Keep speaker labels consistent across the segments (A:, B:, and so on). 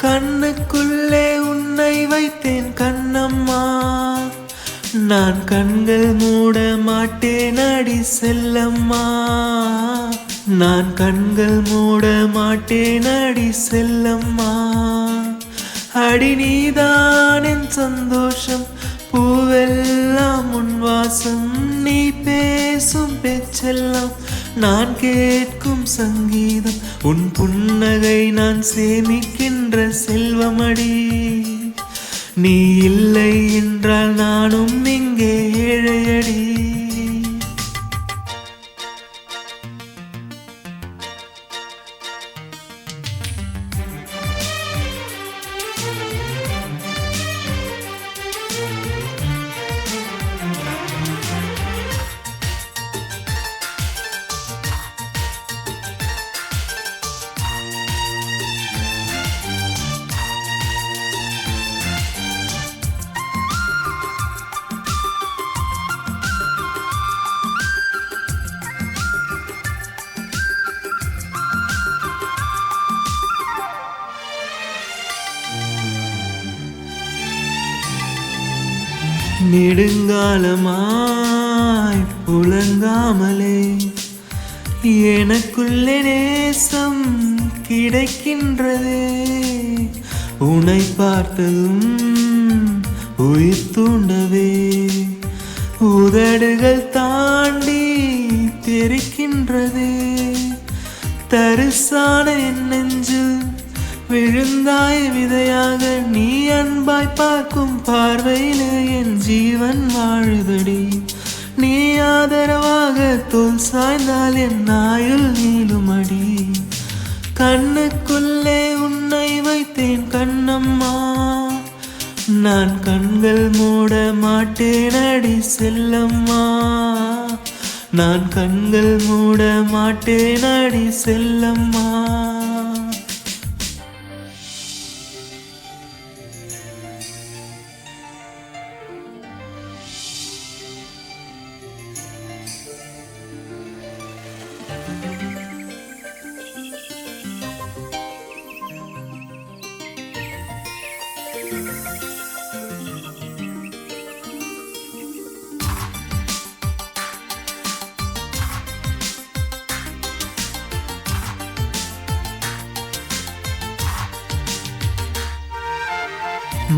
A: கண்ணுக்குள்ளே உன்னை வைத்தேன் கண்ணம்மா, நான் கண்கள் மூட மாட்டேன் அடி செல்லம்மா, நான் கண்கள் மூட மாட்டேன் அடி செல்லம்மா. அடி நீதான் என் சந்தோஷம், பூவெல்லாம் உன் வாசம், நீ பேசும் பேச்செல்லாம் நான் கேட்கும் சங்கீதம், உன் புன்னகை நான் சேமிக்கின்ற செல்வமடி, நீ இல்லை என்றால் நானும் இங்கே ஏழையடி. நெடுங்காலமாய் புலங்காமலே எனக்குள்ளே நேசம் கிடைக்கின்றதே, உன்னை பார்த்ததும் உயிர் தூண்டவே உதடுகள் தாண்டி தெரிக்கின்றதே, தரிசான என் நெஞ்சில் விழுந்தாய் விதையாக, நீ அன்பாய் பார்க்கும் பார்வையிலே என் ஜீவன் வாழுதடி, நீ ஆதரவாக தோல் சாய்ந்தால் என் ஆயுள் நீளுமடி. கண்ணுக்குள்ளே உன்னை வைத்தேன் கண்ணம்மா, நான் கண்கள் மூட மாட்டேன் அடி செல்லம்மா, நான் கண்கள் மூட மாட்டேன் அடி செல்லம்மா.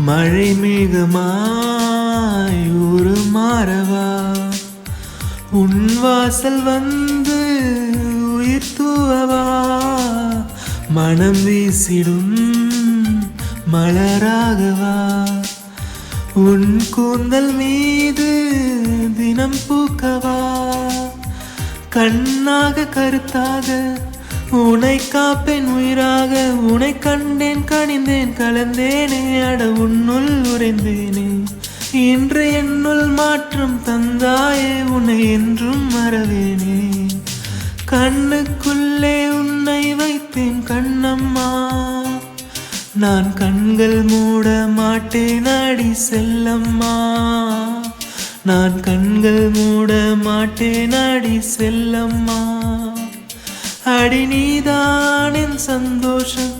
A: மழை மேகமாய் ஒரு மாறவா, உன் வாசல் வந்து உயிர் தூவவா, மனம் வீசிடும் மலராகவா, உன் கூந்தல் மீது தினம் பூக்கவா, கண்ணாக கருத்தாக உனை காப்பேன் உயிராக, உனை கண்டேன் கனிந்தேன் கலந்தேனே, அட உன்னுள் உறைந்தேனே, இன்று என்னுள் மாற்றம் தந்தாயே, உன்னை என்றும் மறவேனே. கண்ணுக்குள்ளே உன்னை வைத்தேன் கண்ணம்மா, நான் கண்கள் மூட மாட்டேன் அடி செல்லம்மா, நான் கண்கள் மூட மாட்டேன் அடி செல்லம்மா. அடி நீதான் என் சந்தோஷம்,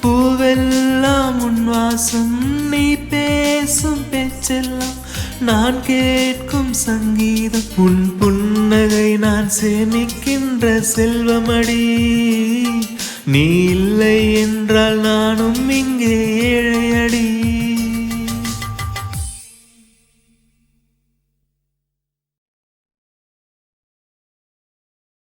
A: பூவெல்லாம் உன் வாசம், நீ பேசும் பேச்செல்லாம் நான் கேட்கும் சங்கீதம், உன் புன்னகை நான் சேமிக்கின்ற செல்வமடி, நீ இல்லை என்றால் நானும் இங்கே